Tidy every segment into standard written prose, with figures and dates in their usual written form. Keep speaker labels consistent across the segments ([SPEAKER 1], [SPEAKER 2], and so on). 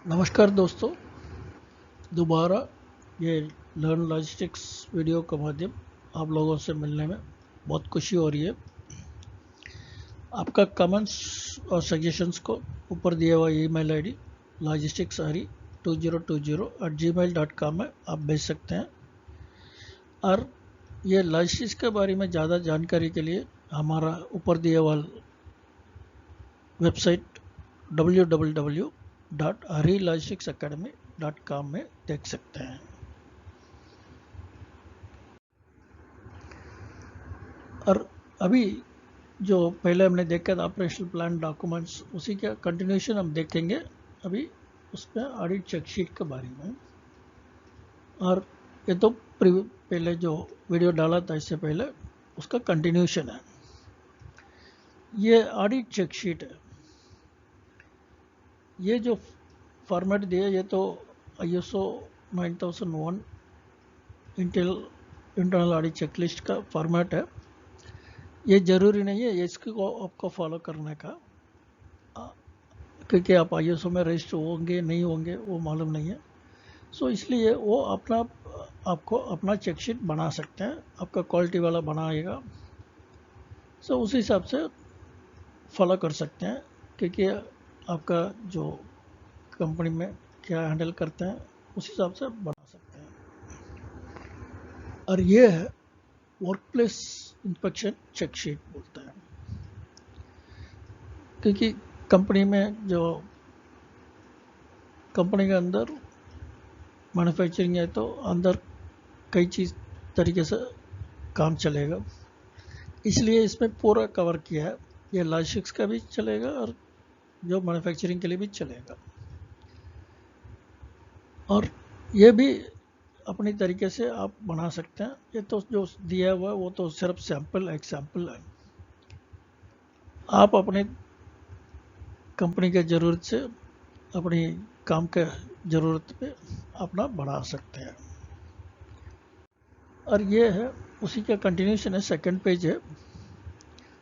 [SPEAKER 1] नमस्कार दोस्तों, दोबारा ये लर्न लॉजिस्टिक्स वीडियो का माध्यम आप लोगों से मिलने में बहुत खुशी हो रही है। आपका कमेंट्स और सजेशंस को ऊपर दिया हुआ ईमेल आईडी logisticsari2020@gmail.com में आप भेज सकते हैं। और ये लॉजिस्टिक्स के बारे में ज़्यादा जानकारी के लिए हमारा ऊपर दिया हुआ वेबसाइट www.arilogisticsacademy.com में देख सकते हैं। और अभी जो पहले हमने देखा था ऑपरेशनल प्लान डॉक्यूमेंट्स, उसी का कंटिन्यूशन हम देखेंगे अभी उसमें ऑडिट चेकशीट के बारे में। और ये तो पहले जो वीडियो डाला था इससे पहले उसका कंटिन्यूशन है। ये ऑडिट चेकशीट है। ये जो फॉर्मेट दिया ये तो ISO 9001 इंटरनल ऑडिट चेकलिस्ट का फॉर्मेट है। ये ज़रूरी नहीं है इसको आपको फॉलो करने का, क्योंकि आप ISO में रजिस्टर होंगे नहीं होंगे वो मालूम नहीं है। सो इसलिए वो आपको अपना चेकशीट बना सकते हैं, आपका क्वालिटी वाला बनाएगा। सो उस हिसाब से फॉलो कर सकते हैं, क्योंकि आपका जो कंपनी में क्या हैंडल करते हैं उस हिसाब से बना सकते हैं। और ये है वर्क प्लेस इंस्पेक्शन चेकशीट बोलते हैं, क्योंकि कंपनी में जो कंपनी के अंदर मैन्युफैक्चरिंग है तो अंदर कई चीज़ तरीके से काम चलेगा, इसलिए इसमें पूरा कवर किया है। ये लॉजिस्टिक्स का भी चलेगा और जो मैन्युफैक्चरिंग के लिए भी चलेगा। और ये भी अपनी तरीके से आप बना सकते हैं। ये तो जो दिया हुआ है वो तो सिर्फ एग्जाम्पल है। आप अपने कंपनी के ज़रूरत से अपनी काम के ज़रूरत पे अपना बढ़ा सकते हैं। और ये है उसी का कंटिन्यूशन है, सेकंड पेज है।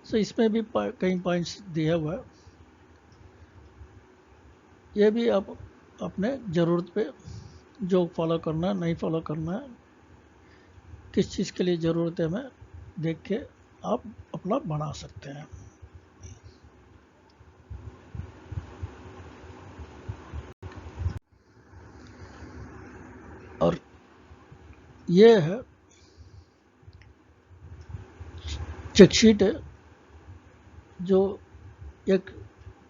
[SPEAKER 1] सो इसमें भी कई पॉइंट्स दिया हुआ है। ये भी आप अपने ज़रूरत पे जो फॉलो करना है नहीं फॉलो करना है, किस चीज़ के लिए ज़रूरत है हमें देख के आप अपना बना सकते हैं। और ये है चेकशीट है जो एक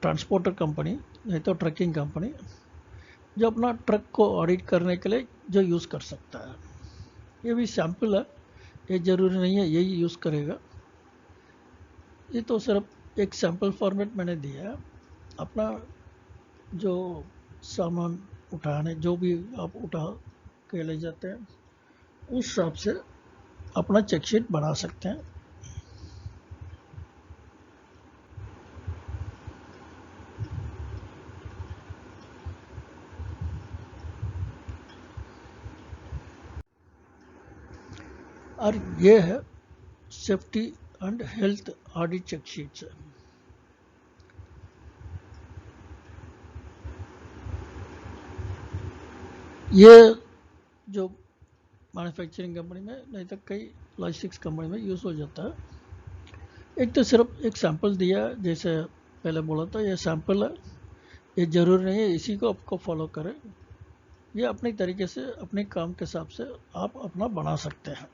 [SPEAKER 1] ट्रांसपोर्टर कंपनी नहीं तो ट्रकिंग कंपनी जो अपना ट्रक को ऑडिट करने के लिए जो यूज़ कर सकता है। ये भी सैंपल है, ये ज़रूरी नहीं है यही यूज़ करेगा। ये तो सिर्फ एक सैंपल फॉर्मेट मैंने दिया है। अपना जो सामान उठाने जो भी आप उठा के ले जाते हैं उस हिसाब से अपना चेकशीट बना सकते हैं। और ये है सेफ्टी एंड हेल्थ ऑडिट चेकशीट्स। ये जो मैन्युफैक्चरिंग कंपनी में नहीं तो कई लॉजिस्टिक्स कंपनी में यूज़ हो जाता है। एक तो सिर्फ एक सैंपल दिया, जैसे पहले बोला था ये सैंपल है, ये ज़रूरी नहीं है इसी को आपको फॉलो करें। ये अपनी तरीके से अपने काम के हिसाब से आप अपना बना सकते हैं।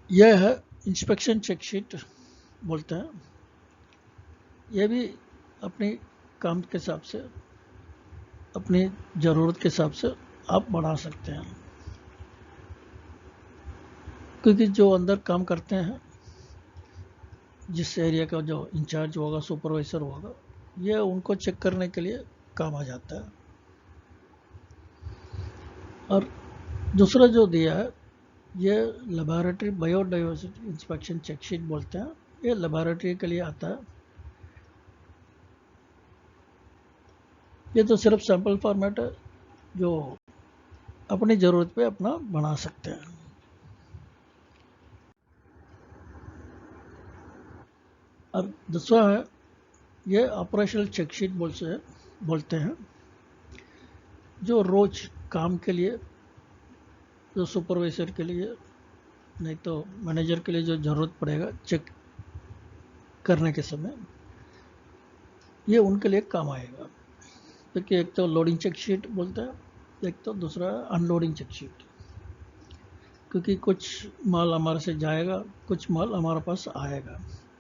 [SPEAKER 1] यह है इंस्पेक्शन चेकशीट बोलते हैं। ये भी अपनी काम के हिसाब से अपनी ज़रूरत के हिसाब से आप बना सकते हैं, क्योंकि जो अंदर काम करते हैं जिस एरिया का जो इंचार्ज होगा सुपरवाइज़र होगा, ये उनको चेक करने के लिए काम आ जाता है। और दूसरा जो दिया है ये लेबोरेटरी बायोडाइवर्सिटी इंस्पेक्शन चेकशीट बोलते हैं। ये लेबोरेटरी के लिए आता है। ये तो सिर्फ सैंपल फॉर्मेट है जो अपनी ज़रूरत पे अपना बना सकते हैं। अब दूसरा है ये ऑपरेशनल चेकशीट बोलते हैं, जो रोज काम के लिए, जो सुपरवाइजर के लिए नहीं तो मैनेजर के लिए जो ज़रूरत पड़ेगा चेक करने के समय, ये उनके लिए काम आएगा। क्योंकि एक तो लोडिंग चेक शीट बोलते हैं, एक तो दूसरा अनलोडिंग चेक शीट। क्योंकि कुछ माल हमारे से जाएगा, कुछ माल हमारे पास आएगा,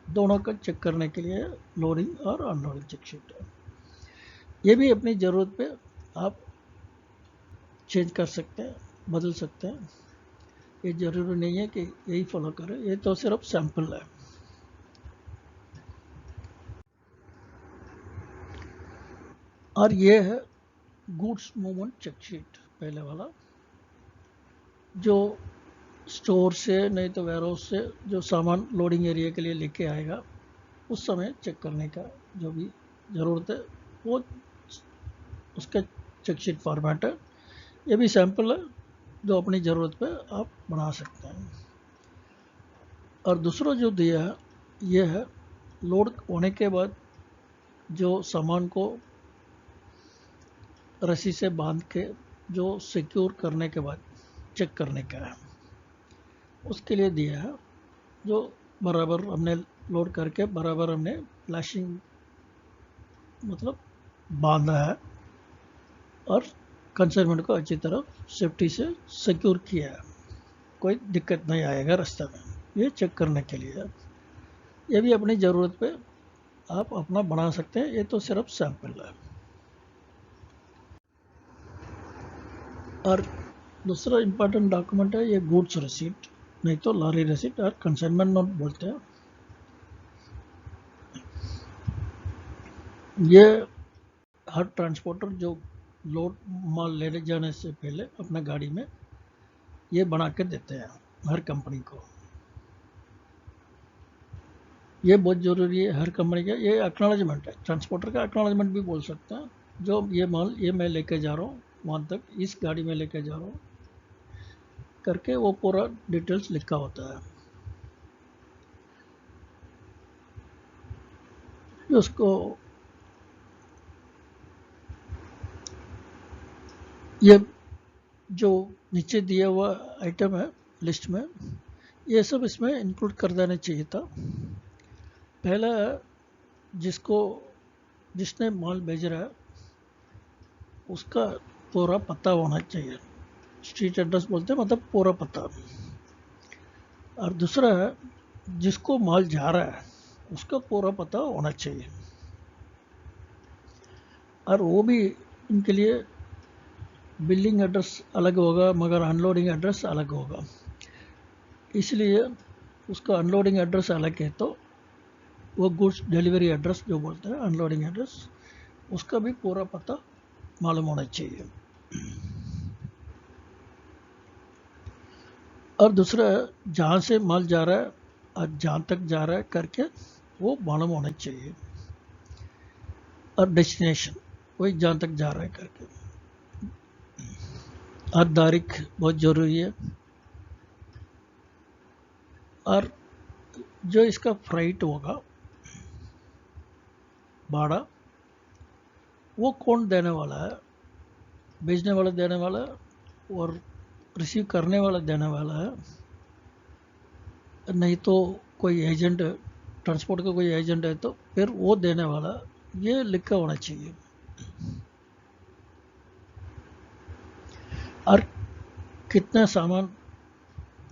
[SPEAKER 1] दोनों का चेक करने के लिए लोडिंग और अनलोडिंग चेक शीट है। ये भी अपनी ज़रूरत पे आप चेंज कर सकते हैं, बदल सकते हैं। ये ज़रूरी नहीं है कि यही फॉलो करें, ये तो सिर्फ सैंपल है। और ये है गुड्स मूवमेंट चेक शीट, पहले वाला, जो स्टोर से नहीं तो वेयरहाउस से जो सामान लोडिंग एरिया के लिए लेके आएगा, उस समय चेक करने का जो भी ज़रूरत है वो उसका चेक शीट फॉर्मेट है। ये भी सैंपल है जो अपनी ज़रूरत पे आप बना सकते हैं। और दूसरा जो दिया है ये है लोड होने के बाद जो सामान को रस्सी से बांध के जो सिक्योर करने के बाद चेक करने का है, उसके लिए दिया है, जो बराबर हमने लोड करके बराबर हमने लैशिंग मतलब बांधा है और कंसाइनमेंट को अच्छी तरह सेफ्टी से सिक्योर किया है, कोई दिक्कत नहीं आएगा रास्ते में, ये चेक करने के लिए है। ये भी अपनी ज़रूरत पे आप अपना बना सकते हैं, ये तो सिर्फ सैंपल है। और दूसरा इम्पोर्टेंट डॉक्यूमेंट है ये गुड्स रिसीट, नहीं तो लॉरी रिसीट और कंसाइनमेंट नोट बोलते हैं। ये हर ट्रांसपोर्टर जो लोड माल लेने जाने से पहले अपना गाड़ी में ये बना के देते हैं हर कंपनी को। ये बहुत ज़रूरी है हर कंपनी का, ये एक्नॉलेजमेंट है, ट्रांसपोर्टर का एक्नॉलेजमेंट भी बोल सकते हैं। जो ये माल ये मैं लेके जा रहा हूँ वहाँ तक, इस गाड़ी में लेके जा रहा हूँ करके वो पूरा डिटेल्स लिखा होता है। उसको ये जो नीचे दिया हुआ आइटम है लिस्ट में, ये सब इसमें इंक्लूड कर देना चाहिए था। पहला जिसको जिसने माल भेज रहा है उसका पूरा पता होना चाहिए, स्ट्रीट एड्रेस बोलते हैं, मतलब पूरा पता। और दूसरा है जिसको माल जा रहा है उसका पूरा पता होना चाहिए, और वो भी इनके लिए बिलिंग एड्रेस अलग होगा मगर अनलोडिंग एड्रेस अलग होगा। इसलिए उसका अनलोडिंग एड्रेस अलग है तो वो गुड्स डिलीवरी एड्रेस जो बोलते हैं अनलोडिंग एड्रेस, उसका भी पूरा पता मालूम होना चाहिए। और दूसरा जहाँ से माल जा रहा है और जहाँ तक जा रहा है करके वो मालूम होना चाहिए, और डेस्टिनेशन वही जहाँ तक जा रहा है करके। और तारीख बहुत ज़रूरी है। और जो इसका फ्राइट होगा भाड़ा, वो कौन देने वाला है, भेजने वाला देने वाला है और रिसीव करने वाला देने वाला है, नहीं तो कोई एजेंट, ट्रांसपोर्ट का कोई एजेंट है तो फिर वो देने वाला, ये लिखा होना चाहिए। और कितना सामान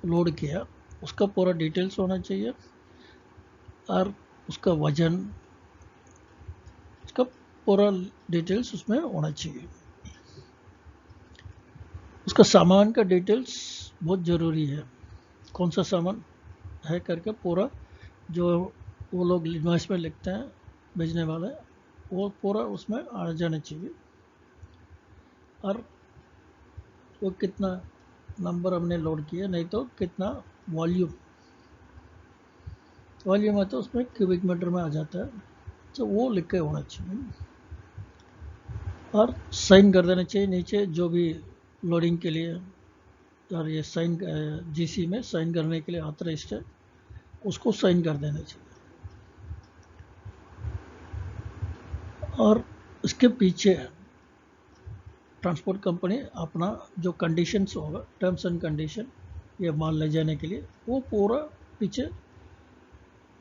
[SPEAKER 1] लोड किया उसका पूरा डिटेल्स होना चाहिए, और उसका वजन, उसका पूरा डिटेल्स उसमें होना चाहिए। उसका सामान का डिटेल्स बहुत ज़रूरी है, कौन सा सामान है करके पूरा जो वो लोग इनवॉइस में लिखते हैं भेजने वाले, वो पूरा उसमें आ जाना चाहिए। और वो कितना नंबर हमने लोड किया, नहीं तो कितना वॉल्यूम, वॉल्यूम है तो उसमें क्यूबिक मीटर में आ जाता है, तो वो लिख के होना चाहिए। और साइन कर देना चाहिए नीचे जो भी लोडिंग के लिए, और ये साइन जीसी में साइन करने के लिए ऑथराइज्ड है, उसको साइन कर देना चाहिए। और उसके पीछे ट्रांसपोर्ट कंपनी अपना जो कंडीशंस होगा, टर्म्स एंड कंडीशन, ये माल ले जाने के लिए वो पूरा पीछे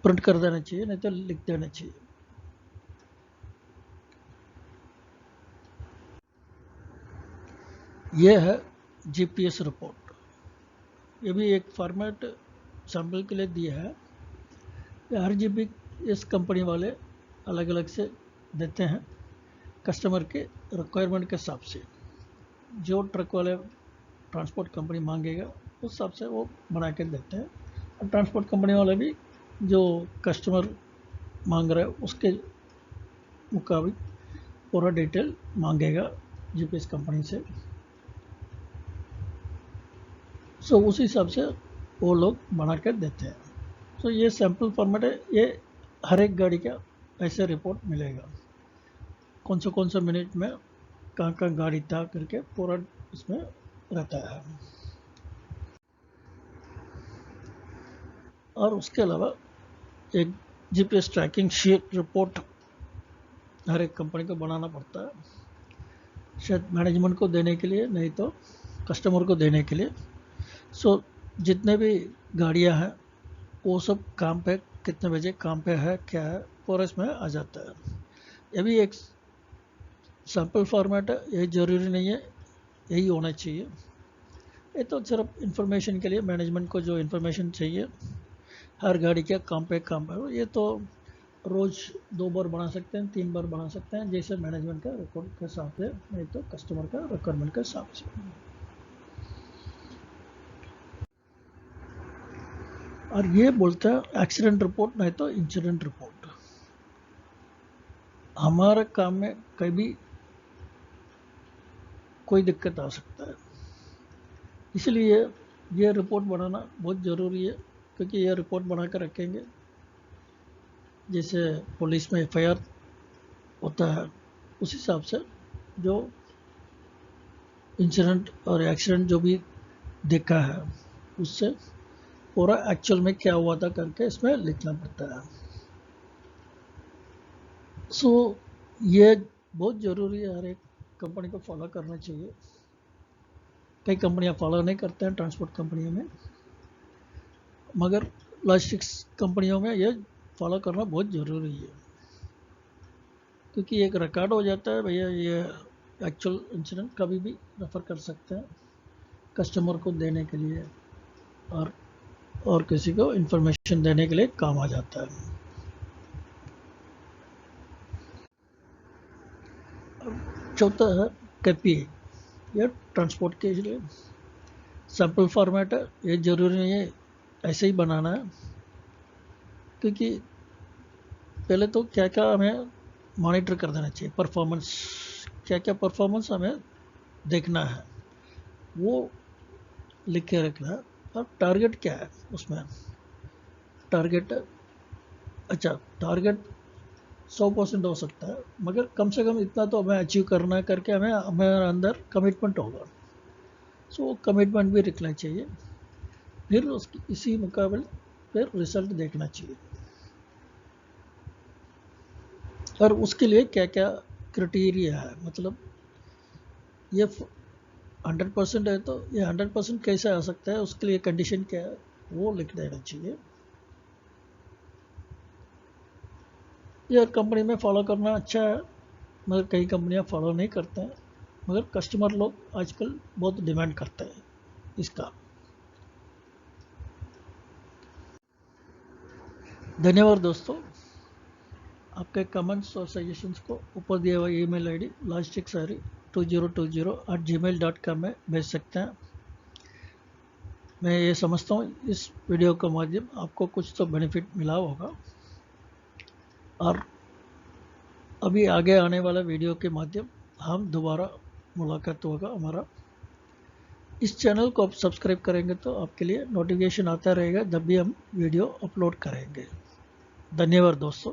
[SPEAKER 1] प्रिंट कर देना चाहिए, नहीं तो लिख देना चाहिए। ये है जीपीएस रिपोर्ट। ये भी एक फॉर्मेट सैम्पल के लिए दिया है। हर जीपीएस कंपनी वाले अलग अलग से देते हैं कस्टमर के रिक्वायरमेंट के हिसाब से। जो ट्रक वाले ट्रांसपोर्ट कंपनी मांगेगा उस हिसाब से वो बना के देते हैं, और ट्रांसपोर्ट कंपनी वाले भी जो कस्टमर मांग रहे हैं उसके मुताबिक पूरा डिटेल मांगेगा जीपीएस कंपनी से। सो उस हिसाब से वो लोग बना कर देते हैं। सो ये सैम्पल फॉर्मेट है, ये हर एक गाड़ी का ऐसे रिपोर्ट मिलेगा, कौन सा मिनट में कहाँ गाड़ी था करके पूरा इसमें रहता है। और उसके अलावा एक जीपीएस ट्रैकिंग शीट रिपोर्ट हर एक कंपनी को बनाना पड़ता है, शायद मैनेजमेंट को देने के लिए, नहीं तो कस्टमर को देने के लिए। सो जितने भी गाड़ियां हैं वो सब काम पे, कितने बजे काम पे है, क्या है, पूरा इसमें आ जाता है। ये भी एक सैम्पल फॉर्मेट है, ये ज़रूरी नहीं है यही होना चाहिए। ये तो सिर्फ इंफॉर्मेशन के लिए, मैनेजमेंट को जो इंफॉर्मेशन चाहिए हर गाड़ी के काम पे ये तो रोज़ 2 बार बना सकते हैं, 3 बार बना सकते हैं, जैसे मैनेजमेंट का रिकॉर्ड के हिसाब से, नहीं तो कस्टमर का रिक्वायरमेंट के हिसाब से। और ये बोलता है एक्सीडेंट रिपोर्ट, नहीं तो इंसिडेंट रिपोर्ट। हमारे काम में कभी कोई दिक्कत आ सकता है, इसलिए ये रिपोर्ट बनाना बहुत ज़रूरी है। क्योंकि ये रिपोर्ट बना कर रखेंगे, जैसे पुलिस में एफआईआर होता है उस हिसाब से जो इंसिडेंट और एक्सीडेंट जो भी देखा है उससे पूरा एक्चुअल में क्या हुआ था करके इसमें लिखना पड़ता है। सो ये बहुत ज़रूरी है, हर एक कंपनी को फॉलो करना चाहिए। कई कंपनियां फॉलो नहीं करते हैं ट्रांसपोर्ट कंपनियों में, मगर लॉजिस्टिक्स कंपनियों में ये फॉलो करना बहुत ज़रूरी है। क्योंकि एक रिकॉर्ड हो जाता है भैया, ये एक्चुअल इंसिडेंट कभी भी रेफ़र कर सकते हैं कस्टमर को देने के लिए, और किसी को इन्फॉर्मेशन देने के लिए काम आ जाता है। चौथा है केपीए, यह ट्रांसपोर्ट के लिए सैम्पल फॉर्मेट है। ये ज़रूरी नहीं है ऐसे ही बनाना है, क्योंकि पहले तो क्या क्या हमें मॉनिटर कर देना चाहिए, परफॉर्मेंस, क्या क्या परफॉर्मेंस हमें देखना है वो लिख के रखना है। और टारगेट क्या है उसमें, टारगेट, अच्छा टारगेट 100% हो सकता है, मगर कम से कम इतना तो हमें अचीव करना है करके हमें अंदर कमिटमेंट होगा। सो वो कमिटमेंट भी रखना चाहिए, फिर उसकी इसी मुकाबले फिर रिजल्ट देखना चाहिए। और उसके लिए क्या क्या क्राइटेरिया है, मतलब ये 100% है तो ये 100% कैसे आ सकता है, उसके लिए कंडीशन क्या है वो लिख देना चाहिए। ये कंपनी में फॉलो करना अच्छा है, मगर कई कंपनियां फॉलो नहीं करते हैं, मगर कस्टमर लोग आजकल बहुत डिमांड करते हैं इसका। धन्यवाद दोस्तों, आपके कमेंट्स और सजेशंस को ऊपर दिए हुए ईमेल आईडी logisticsari2020@gmail.com में भेज सकते हैं। मैं ये समझता हूँ इस वीडियो के माध्यम आपको कुछ तो बेनिफिट मिला होगा, और अभी आगे आने वाला वीडियो के माध्यम हम दोबारा मुलाकात होगा हमारा। इस चैनल को आप सब्सक्राइब करेंगे तो आपके लिए नोटिफिकेशन आता रहेगा जब भी हम वीडियो अपलोड करेंगे। धन्यवाद दोस्तों।